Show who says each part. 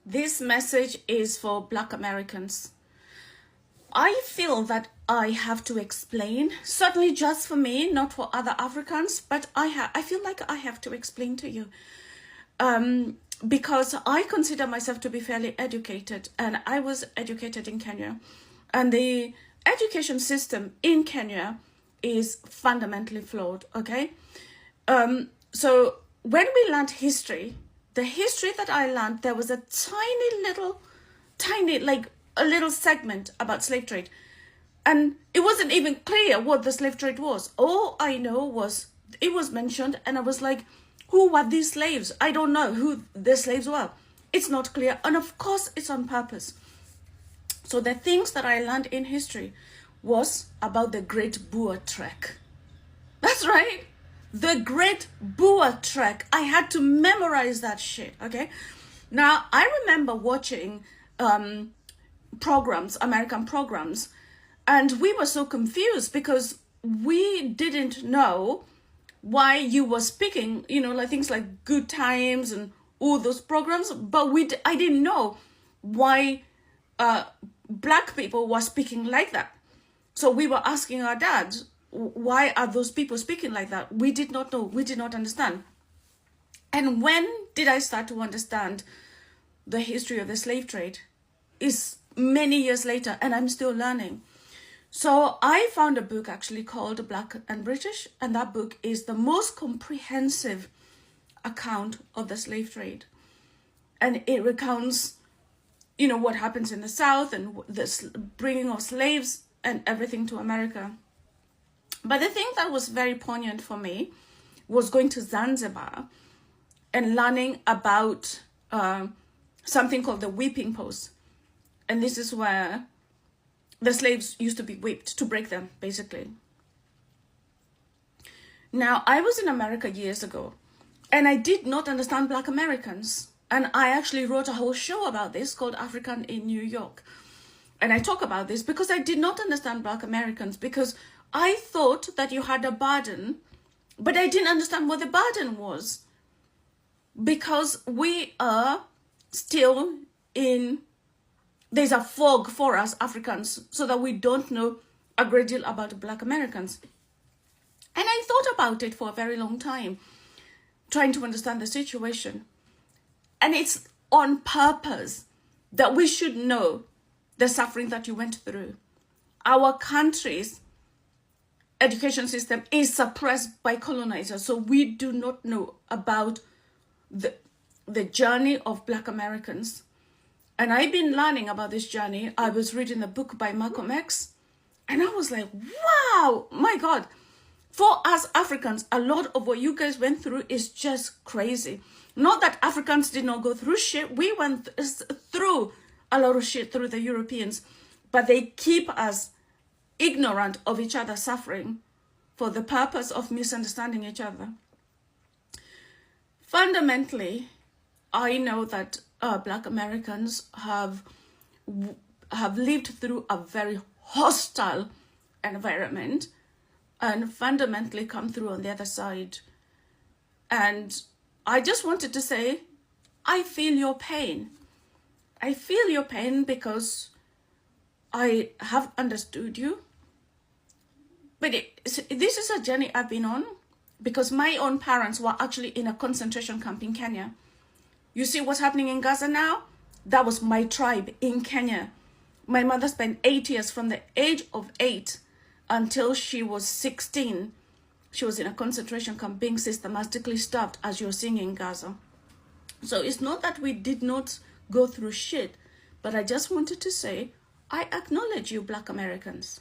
Speaker 1: This message is for Black Americans. I feel that I have to explain, certainly just for me, not for other Africans, but I feel like I have to explain to you. Because I consider myself to be fairly educated, and I was educated in Kenya. And the education system in Kenya is fundamentally flawed, okay? So when we learned history, the history that I learned, there was a tiny, like a little segment about slave trade. And it wasn't even clear what the slave trade was. All I know was it was mentioned, and I was like, who were these slaves? I don't know who the slaves were. It's not clear. And of course, it's on purpose. So the things that I learned in history was about the Great Boer Trek. That's right. The Great Boer Trek. I had to memorize that shit, okay? Now, I remember watching programs, American programs, and we were so confused because we didn't know why you were speaking, you know, like things like Good Times and all those programs, but I didn't know why Black people were speaking like that. So we were asking our dads, why are those people speaking like that? We did not know. We did not understand. And when did I start to understand the history of the slave trade? Is many years later, and I'm still learning. So I found a book actually called Black and British, and that book is the most comprehensive account of the slave trade. And it recounts, you know, what happens in the South and the bringing of slaves and everything to America. But the thing that was very poignant for me was going to Zanzibar and learning about something called the whipping post. And this is where the slaves used to be whipped to break them, basically. Now, I was in America years ago, and I did not understand Black Americans. And I actually wrote a whole show about this called African in New York. And I talk about this because I did not understand Black Americans, because I thought that you had a burden, but I didn't understand what the burden was. Because we are still there's a fog for us Africans, so that we don't know a great deal about Black Americans. And I thought about it for a very long time, trying to understand the situation. And it's on purpose that we should know the suffering that you went through. Our country's education system is suppressed by colonizers, so we do not know about the journey of Black Americans. And I've been learning about this journey. I was reading a book by Malcolm X, and I was like, wow, my God. For us Africans, a lot of what you guys went through is just crazy. Not that Africans did not go through shit. We went through a lot of shit through the Europeans, but they keep us ignorant of each other's suffering for the purpose of misunderstanding each other. Fundamentally, I know that Black Americans have lived through a very hostile environment and fundamentally come through on the other side. And I just wanted to say, I feel your pain. I feel your pain because I have understood you. But this is a journey I've been on because my own parents were actually in a concentration camp in Kenya. You see what's happening in Gaza now? That was my tribe in Kenya. My mother spent 8 years from the age of 8 until she was 16. She was in a concentration camp being systematically starved, as you're seeing in Gaza. So it's not that we did not go through shit, but I just wanted to say, I acknowledge you, Black Americans.